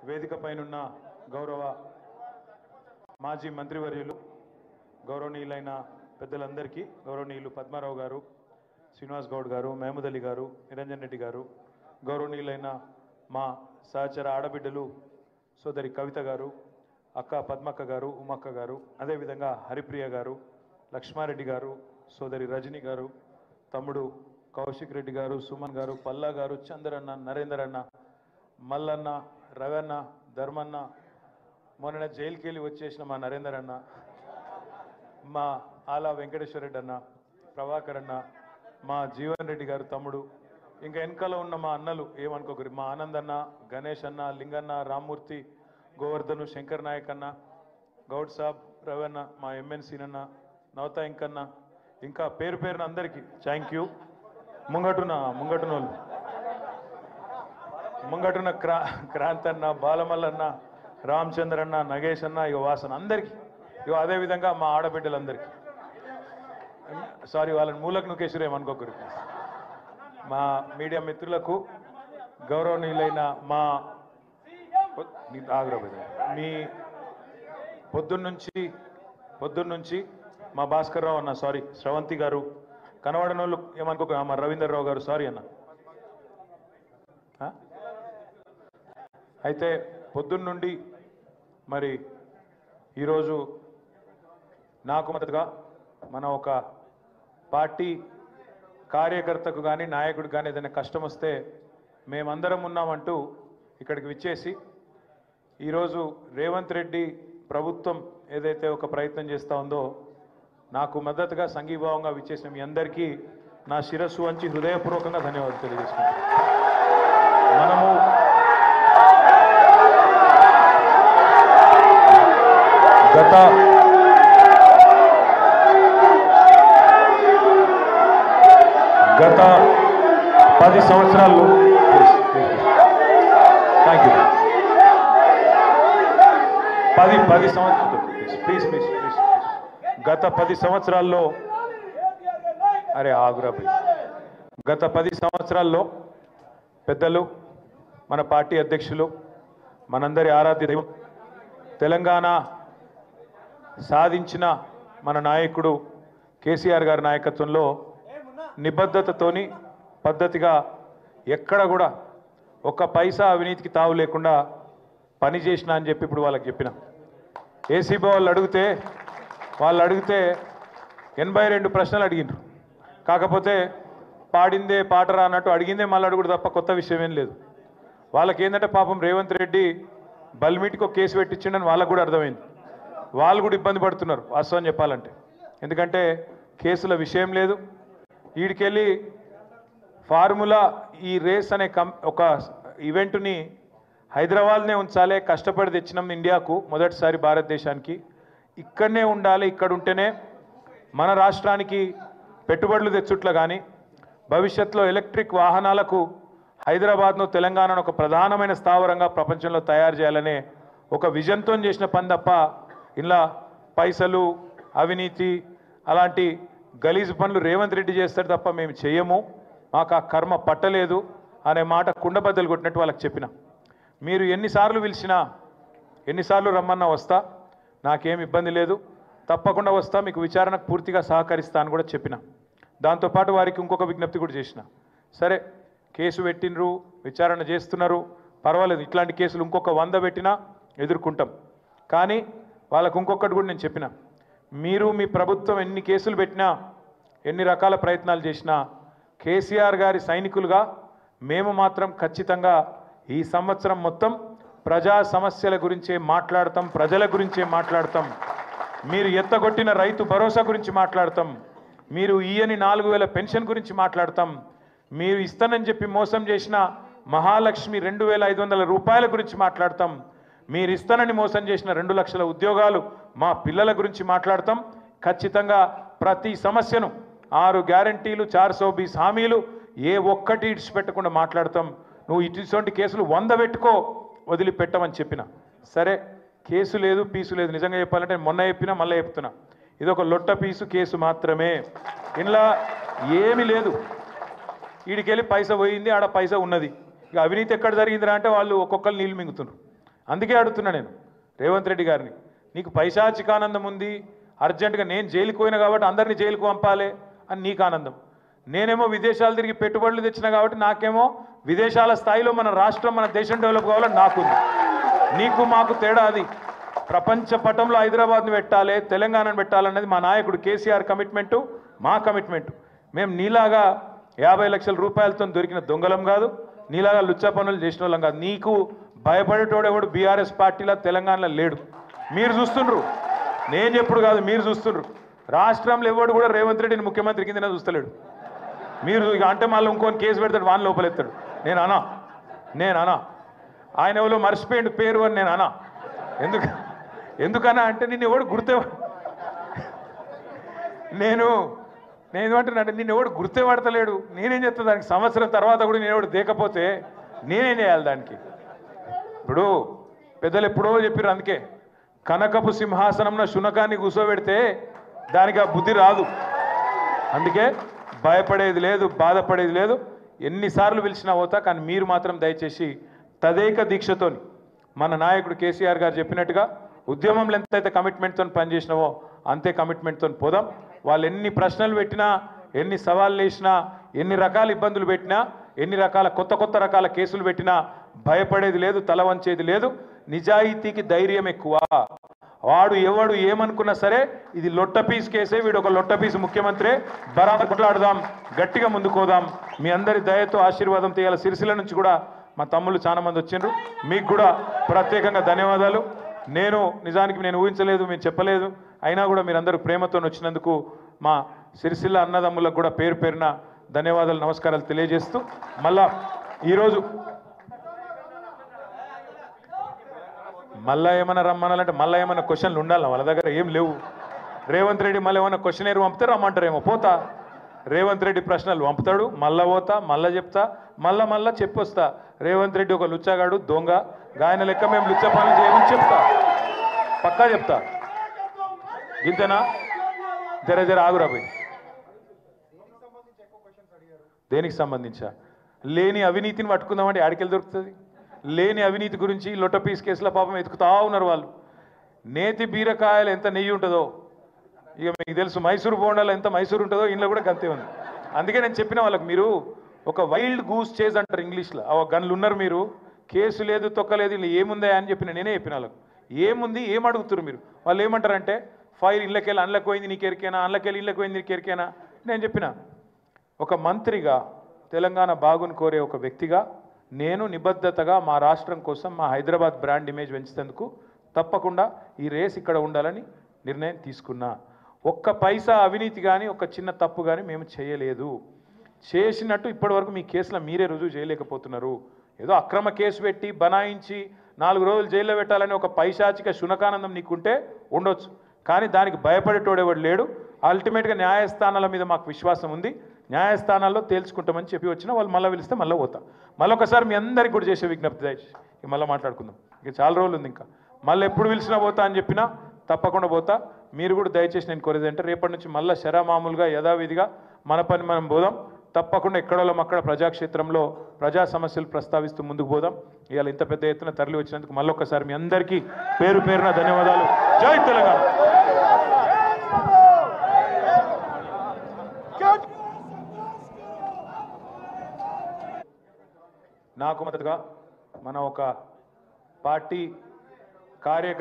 వేదిక పైనున్న గౌరవ మాజీ మంత్రివర్యులు గౌరవనీయులైన పెద్దలందరికీ గౌరవనీయులు పద్మారావు గారు, శ్రీనివాస్ గౌడ్ గారు, మహమూద్ అలీ గారు, నిరంజన్ రెడ్డి గారు, గౌరవనీయులైన మా సహచర ఆడబిడ్డలు సోదరి కవిత గారు, అక్క పద్మక్క గారు, ఉమక్క గారు, అదేవిధంగా హరిప్రియ గారు, లక్ష్మారెడ్డి గారు, సోదరి రజని గారు, తమ్ముడు కౌశిక్ రెడ్డి గారు, సుమన్ గారు, పల్లా గారు, చంద్రన్న, నరేందర్ అన్న, మల్లన్న, రవన్న, ధర్మన్న, మొన్న జైలుకి వెళ్ళి వచ్చేసిన మా నరేందర్ అన్న, మా ఆలా వెంకటేశ్వర రెడ్డి అన్న, ప్రభాకర్ అన్న, మా జీవన్ రెడ్డి గారు తమ్ముడు, ఇంకా వెనకాల ఉన్న మా అన్నలు ఏమనుకోకరు, మా ఆనంద్ అన్న, గణేష్ అన్న, లింగన్న, రామ్మూర్తి, గోవర్ధను, శంకర్ నాయక్ అన్న, గౌడ్ సాబ్, రవన్న, మా ఎంఎన్సీ అన్న, నవతా ఇంకన్న, ఇంకా పేరు పేరున అందరికీ థ్యాంక్ యూ. ముంగటున్న క్రాంతన్న, బాలమల్లన్న, రామచంద్ర అన్న, నగేష్ అన్న, ఇక వాసన అందరికీ, ఇక అదేవిధంగా మా ఆడబిడ్డలందరికీ, సారీ వాళ్ళని మూలకు నుకేశ్వరు ఏమనుకోకరు, మా మీడియా మిత్రులకు, గౌరవనీయులైన మా మీ పొద్దున్నుంచి మా భాస్కర్ రావు అన్న, సారీ శ్రవంతి గారు, కనబడని వాళ్ళు ఏమనుకోక, మా రవీందర్ రావు గారు, సారీ అన్న. అయితే పొద్దున్నుండి మరి ఈరోజు నాకు మద్దతుగా మన ఒక పార్టీ కార్యకర్తకు కానీ నాయకుడికి కానీ ఏదైనా కష్టం వస్తే మేమందరం ఉన్నామంటూ ఇక్కడికి విచ్చేసి ఈరోజు రేవంత్ రెడ్డి ప్రభుత్వం ఏదైతే ఒక ప్రయత్నం చేస్తూ ఉందో నాకు మద్దతుగా సంఘీభావంగా విచ్చేసిన మీ అందరికీ నా శిరస్సు వంచి హృదయపూర్వకంగా ధన్యవాదాలు తెలియజేసుకుంటాను. మనము గత 10 సంవత్సరాల్లో థ్యాంక్ యూ 10 సంవత్సరాలు ప్లీజ్ గత 10 సంవత్సరాల్లో గత 10 సంవత్సరాల్లో పెద్దలు, మన పార్టీ అధ్యక్షులు, మనందరి ఆరాధ్య దైవం, తెలంగాణ సాధించిన మన నాయకుడు కేసీఆర్ గారి నాయకత్వంలో నిబద్ధతతోని పద్ధతిగా ఎక్కడ కూడా ఒక్క పైసా అవినీతికి తావు లేకుండా పనిచేసిన అని చెప్పి ఇప్పుడు వాళ్ళకి చెప్పిన. ఏసీబీ వాళ్ళు అడిగితే 82 ప్రశ్నలు అడిగినారు. కాకపోతే పాడిందే పాటరా అన్నట్టు అడిగిందే మళ్ళీ అడుగుడు తప్ప కొత్త విషయం ఏం లేదు. వాళ్ళకి ఏంటంటే పాపం రేవంత్ రెడ్డి బల్మీటికి ఒక కేసు పెట్టించిండని వాళ్ళకు కూడా అర్థమైంది. వాళ్ళు కూడా ఇబ్బంది పడుతున్నారు వాస్తవం చెప్పాలంటే. ఎందుకంటే కేసుల విషయం లేదు. వీడికెళ్ళి ఫార్ములా ఈ రేస్ అనే ఒక ఈవెంట్ని హైదరాబాద్నే ఉంచాలి, కష్టపడి తెచ్చినాం ఇండియాకు మొదటిసారి భారతదేశానికి, ఇక్కడనే ఉండాలి, ఇక్కడ ఉంటేనే మన రాష్ట్రానికి పెట్టుబడులు తెచ్చుట్ల కానీ భవిష్యత్తులో ఎలక్ట్రిక్ వాహనాలకు హైదరాబాద్ను తెలంగాణను ఒక ప్రధానమైన స్థావరంగా ప్రపంచంలో తయారు చేయాలనే ఒక విజన్తో చేసిన పని తప్ప ఇలా పైసలు, అవినీతి అలాంటి గలీజు పనులు రేవంత్ రెడ్డి చేస్తారు తప్ప మేము చేయము, మాకు ఆ కర్మ పట్టలేదు అనే మాట కుండబద్దలు కొట్టినట్టు వాళ్ళకి చెప్పిన. మీరు ఎన్నిసార్లు పిలిచినా, ఎన్నిసార్లు రమ్మన్నా వస్తా, నాకేం ఇబ్బంది లేదు, తప్పకుండా వస్తా, మీకు విచారణకు పూర్తిగా సహకరిస్తా అని కూడా చెప్పిన. దాంతోపాటు వారికి ఇంకొక విజ్ఞప్తి కూడా చేసిన. సరే కేసు పెట్టినరు, విచారణ చేస్తున్నారు, పర్వాలేదు, ఇట్లాంటి కేసులు ఇంకొక 100 పెట్టినా ఎదుర్కొంటాం. కానీ వాళ్ళకు ఇంకొకటి కూడా నేను చెప్పిన, మీరు మీ ప్రభుత్వం ఎన్ని కేసులు పెట్టినా, ఎన్ని రకాల ప్రయత్నాలు చేసినా కేసీఆర్ గారి సైనికులుగా మేము మాత్రం ఖచ్చితంగా ఈ సంవత్సరం మొత్తం ప్రజా సమస్యల గురించే మాట్లాడతాం, ప్రజల గురించే మాట్లాడతాం. మీరు ఎత్తగొట్టిన రైతు భరోసా గురించి మాట్లాడతాం, మీరు ఈయని 4000 పెన్షన్ గురించి మాట్లాడతాం, మీరు ఇస్తానని చెప్పి మోసం చేసిన మహాలక్ష్మి 2500 రూపాయల గురించి మాట్లాడతాం, మీరు ఇస్తానని మోసం చేసిన 2 లక్షల ఉద్యోగాలు మా పిల్లల గురించి మాట్లాడతాం. ఖచ్చితంగా ప్రతి సమస్యను 6 గ్యారంటీలు, 420 హామీలు ఏ ఒక్కటి ఇడిచిపెట్టకుండా మాట్లాడతాం. నువ్వు ఇటువంటి కేసులు 100 పెట్టుకో, వదిలిపెట్టమని చెప్పిన. సరే కేసు లేదు, పీసు లేదు. నిజంగా చెప్పాలంటే మొన్న చెప్పినా మళ్ళీ చెప్తున్నా, ఇది ఒక లొట్ట పీసు కేసు మాత్రమే, ఇంట్లో ఏమీ లేదు. వీడికెళ్ళి పైసా పోయింది, ఆడ పైసా ఉన్నది. ఇక అవినీతి ఎక్కడ జరిగిందిరా అంటే వాళ్ళు ఒక్కొక్కరు నీళ్ళు మింగుతున్నారు. అందుకే అడుగుతున్నా నేను రేవంత్ రెడ్డి గారిని, నీకు పైశాచికానందం ఉంది, అర్జెంటుగా నేను జైలుకు పోయినా కాబట్టి అందరినీ జైలుకు పంపాలి అని నీకు ఆనందం. నేనేమో విదేశాలు తిరిగి పెట్టుబడులు తెచ్చినా కాబట్టి నాకేమో విదేశాల స్థాయిలో మన రాష్ట్రం మన దేశం డెవలప్ కావాలని నాకుంది. నీకు మాకు తేడా అది. ప్రపంచ పటంలో హైదరాబాద్ని పెట్టాలి, తెలంగాణను పెట్టాలన్నది మా నాయకుడు కేసీఆర్ కమిట్మెంటు, మా కమిట్మెంటు. మేము నీలాగా 50 లక్షల రూపాయలతో దొరికిన దొంగలం కాదు, నీలాగా లుచ్చా పనులు చేసిన వాళ్ళం కాదు. నీకు భయపడేటోడెవడు బీఆర్ఎస్ పార్టీలో తెలంగాణలో లేడు. మీరు చూస్తుండ్రు, నేను చెప్పుడు కాదు, మీరు చూస్తుండ్రు. రాష్ట్రంలో ఎవడు కూడా రేవంత్ రెడ్డిని ముఖ్యమంత్రి కిందనే చూస్తలేడు. మీరు ఇక అంటే మళ్ళీ ఇంకొని కేసు పెడతాడు, వాని లోపలెత్తాడు. నేను అనా ఆయన ఎవరో మర్చిపోయిండు పేరు అని నేను అనా. ఎందుకన్నా అంటే నిన్ను ఎవడు నేను ఏమంటున్నానంటే నిన్ను ఎవడు గుర్తుపడతలేడు. నేనేం చేస్తా దానికి? సంవత్సరం తర్వాత కూడా నేను ఎవడు దేకపోతే నేనేం చేయాలి దానికి? ఇప్పుడు పెద్దలు ఎప్పుడో చెప్పారు, అందుకే కనకపు సింహాసనంలో శునకాన్ని కూర్చోబెడితే దానికి ఆ బుద్ధి రాదు. అందుకే భయపడేది లేదు, బాధపడేది లేదు. ఎన్నిసార్లు పిలిచినా పోతా, కానీ మీరు మాత్రం దయచేసి తదేక దీక్షతోని మన నాయకుడు కేసీఆర్ గారు చెప్పినట్టుగా ఉద్యమంలో ఎంతైతే కమిట్మెంట్తో పనిచేసినావో అంతే కమిట్మెంట్తో పోదాం. వాళ్ళు ఎన్ని ప్రశ్నలు పెట్టినా, ఎన్ని సవాళ్ళు వేసినా, ఎన్ని రకాల ఇబ్బందులు పెట్టినా, ఎన్ని రకాల కొత్త రకాల కేసులు పెట్టినా భయపడేది లేదు, తల వంచేది లేదు. నిజాయితీకి ధైర్యం ఎక్కువ. వాడు ఎవడు ఏమనుకున్నా సరే ఇది లొట్టపీస్ కేసే, వీడు ఒక లొట్టపీస్ ముఖ్యమంత్రి, బరాబర్ కొట్లాడదాం, గట్టిగా ముందుకోదాం. మీ అందరి దయతో ఆశీర్వాదం తీయాల. సిరిసిల్ల నుంచి కూడా మా తమ్ముళ్ళు చాలా మంది వచ్చిండ్రు, మీకు కూడా ప్రత్యేకంగా ధన్యవాదాలు. నిజానికి నేను ఊహించలేదు, మీరు చెప్పలేదు, అయినా కూడా మీరందరూ ప్రేమతో వచ్చినందుకు మా సిరిసిల్ల అన్నదమ్ములకు కూడా పేరు పేరున ధన్యవాదాలు, నమస్కారాలు తెలియజేస్తూ మళ్ళా ఈరోజు మళ్ళా ఏమైనా రమ్మనాలంటే మళ్ళీ ఏమైనా క్వశ్చన్లు ఉండాలి వాళ్ళ దగ్గర, ఏం లేవు. రేవంత్ రెడ్డి మళ్ళీ ఏమైనా క్వశ్చన్ పంపితే రమ్మంటారేమో, పోతా. రేవంత్ రెడ్డి ప్రశ్నలు పంపుతాడు, మళ్ళా పోతా, మళ్ళా చెప్తా, మళ్ళా చెప్పొస్తా. రేవంత్ రెడ్డి ఒక లుచ్చగాడు, దొంగ, గాయన లెక్క మేము లుచ్చ పనులు చేయమని చెప్తా, పక్కా చెప్తా. ఇంతేనా? జర ఆగురా పోయి. దేనికి సంబంధించా? లేని అవినీతిని పట్టుకుందామంటే ఆడికెళ్ళి దొరుకుతుంది? లేని అవినీతి గురించి లొట్టపీస్ కేసుల పాపం ఎతుకుతా ఉన్నారు వాళ్ళు. నేతి బీరకాయలు ఎంత నెయ్యి ఉంటుందో ఇక మీకు తెలుసు, మైసూరు బోండాలు ఎంత మైసూరు ఉంటుందో ఇంట్లో కూడా గంతే ఉంది. అందుకే నేను చెప్పిన వాళ్ళకి, మీరు ఒక వైల్డ్ గూస్ చేజ్ అంటారు ఇంగ్లీష్లో, ఆ గన్లు ఉన్నారు మీరు, కేసు లేదు తొక్కలేదు, ఇలా ఏముందా అని నేనే చెప్పిన వాళ్ళకు. ఏముంది, ఏం అడుగుతారు మీరు? వాళ్ళు ఏమంటారంటే ఫైల్ ఇళ్ళకెళ్ళి అందులోకి పోయింది నీకు ఎరికేనా, అందులోకెళ్ళి ఇళ్ళకి పోయింది నీకు ఎరికేనా? నేను చెప్పిన, ఒక మంత్రిగా, తెలంగాణ బాగుని కోరే ఒక వ్యక్తిగా నేను నిబద్ధతగా మా రాష్ట్రం కోసం, మా హైదరాబాద్ బ్రాండ్ ఇమేజ్ పెంచేందుకు తప్పకుండా ఈ రేస్ ఇక్కడ ఉండాలని నిర్ణయం తీసుకున్నా. ఒక్క పైసా అవినీతి కానీ, ఒక చిన్న తప్పు కానీ మేము చేయలేదు. చేసినట్టు ఇప్పటివరకు మీ కేసులో మీరే రుజువు చేయలేకపోతున్నారు. ఏదో అక్రమ కేసు పెట్టి బనాయించి 4 రోజులు జైల్లో పెట్టాలని ఒక పైశాచిక శునకానందం నీకుంటే ఉండొచ్చు, కానీ దానికి భయపడేటోడెవడు లేడు. అల్టిమేట్గా న్యాయస్థానాల మీద మాకు విశ్వాసం ఉంది, న్యాయస్థానాల్లో తేల్చుకుంటామని చెప్పి వచ్చినా వాళ్ళు మళ్ళీ పిలిస్తే మళ్ళీ పోతా. మళ్ళీ ఒకసారి మీ అందరికీ కూడా చేసే విజ్ఞప్తి దయచేసి మళ్ళీ మాట్లాడుకుందాం, ఇక చాలా రోజులు ఉంది ఇంకా. మళ్ళీ ఎప్పుడు పిలిచినా పోతా అని చెప్పినా తప్పకుండా పోతా. మీరు కూడా దయచేసి నేను కోరేది అంటే రేపటి నుంచి మళ్ళీ మామూలుగా యథావిధిగా మన పని మనం పోదాం. తప్పకుండా ఎక్కడోళ్ళం అక్కడ ప్రజాక్షేత్రంలో ప్రజా సమస్యలు ప్రస్తావిస్తూ ముందుకు పోదాం. ఇవాళ ఇంత పెద్ద ఎత్తున తరలి వచ్చినందుకు మళ్ళొక్కసారి మీ అందరికీ పేరు పేరున ధన్యవాదాలు. జై తెలంగాణ. నాకు మద్దతుగా మన ఒక పార్టీ కార్యకర్త